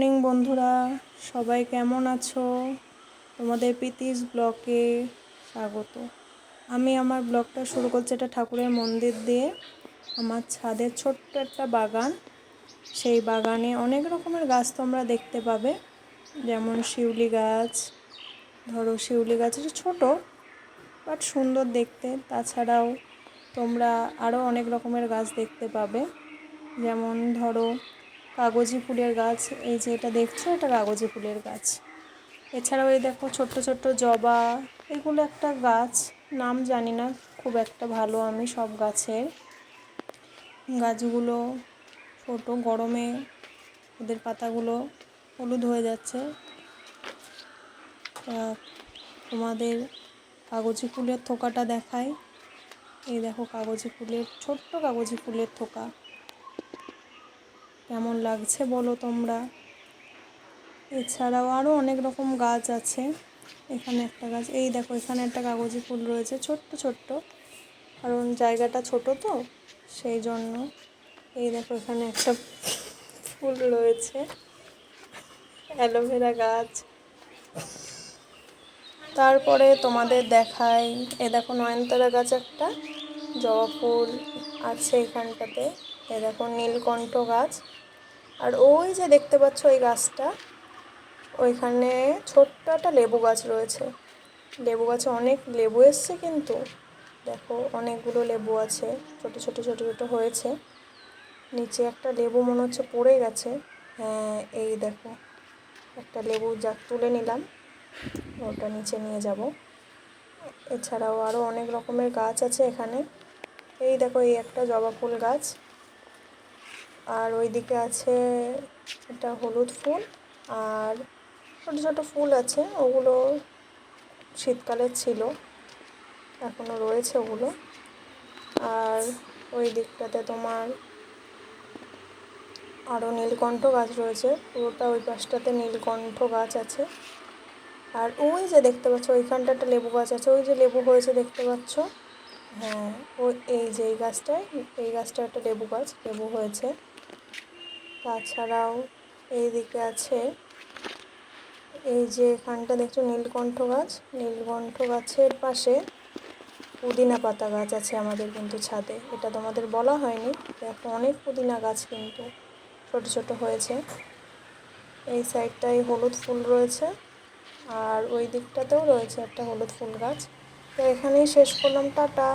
Morning বন্ধুরা, সবাই কেমন আছো? তোমাদের প্রীতিস ব্লগে স্বাগত। আমি আমার ব্লগটা শুরু করছি একটা ঠাকুরের মন্দির দিয়ে। আমার ছাদের ছোট্ট একটা বাগান, সেই বাগানে অনেক রকমের গাছ তোমরা দেখতে পাবে। যেমন শিউলি গাছ, ধরো শিউলি গাছ এটা ছোটো বাট সুন্দর দেখতে। তাছাড়াও তোমরা আরও অনেক রকমের গাছ দেখতে পাবে। যেমন ধরো কাগজি ফুলের গাছ, এই যে এটা দেখছো এটা কাগজি ফুলের গাছ। এছাড়াও এই দেখো ছোট্ট ছোট্ট জবা, এগুলো একটা গাছ, নাম জানি না খুব একটা ভালো আমি সব গাছের। গাছগুলো ছোট, গরমে ওদের পাতাগুলো হলুদ হয়ে যাচ্ছে। তোমাদের কাগজি ফুলের থোকাটা দেখাই। এই দেখো কাগজি ফুলের, ছোট্ট কাগজি ফুলের থোকা, কেমন লাগছে বলো তোমরা। এছাড়াও আরও অনেক রকম গাছ আছে। এখানে একটা গাছ, এই দেখো এখানে একটা কাগজি ফুল রয়েছে ছোট্ট ছোট্ট, কারণ জায়গাটা ছোট তো সেই জন্য। এই দেখো এখানে একটা ফুল রয়েছে, অ্যালোভেরা গাছ। তারপরে তোমাদের দেখাই, এ দেখো নয়নতারা গাছ, একটা জবা ফুল আছে এখানটাতে। এ দেখো নীলকণ্ঠ গাছ। আর ওই যে দেখতে পাচ্ছ ওই গাছটা, ওইখানে ছোট্ট একটা লেবু গাছ রয়েছে। লেবু গাছে অনেক লেবু এসছে, কিন্তু দেখো অনেকগুলো লেবু আছে, ছোট ছোট ছোট ছোট হয়েছে। নিচে একটা লেবু মনে হচ্ছে পড়ে গেছে। হ্যাঁ এই দেখো একটা লেবু, যা তুলে নিলাম, ওটা নিচে নিয়ে যাব। এছাড়াও আরও অনেক রকমের গাছ আছে এখানে। এই দেখো এই একটা জবা ফুল গাছ, আর ওইদিকে আছে একটা হলুদ ফুল, আর ছোটো ছোটো ফুল আছে, ওগুলো শীতকালের ছিল, এখনও রয়েছে ওগুলো। আর ওই দিকটাতে তোমার আরও নীলকণ্ঠ গাছ রয়েছে, পুরোটা ওই পাশটাতে নীলকণ্ঠ গাছ আছে। আর ওই যে দেখতে পাচ্ছ ওইখানটা একটা লেবু গাছ আছে, ওই যে লেবু হয়েছে দেখতে পাচ্ছ। হ্যাঁ ওই এই যে এই গাছটায়, এই গাছটা একটা লেবু গাছ, লেবু হয়েছে। তাছাড়াও এই দিকে আছে, এই যে এখানটা দেখছো নীলকণ্ঠ গাছ, নীলকণ্ঠ গাছের পাশে পুদিনা পাতা গাছ আছে আমাদের কিন্তু ছাদে, এটা তোমাদের বলা হয়নি। দেখো অনেক পুদিনা গাছ কিন্তু ছোট ছোট হয়েছে। এই সাইডটায় হলুদ ফুল রয়েছে, আর ওই দিকটাতেও রয়েছে একটা হলুদ ফুল গাছ। তো এখানেই শেষ করলাম, টাটা।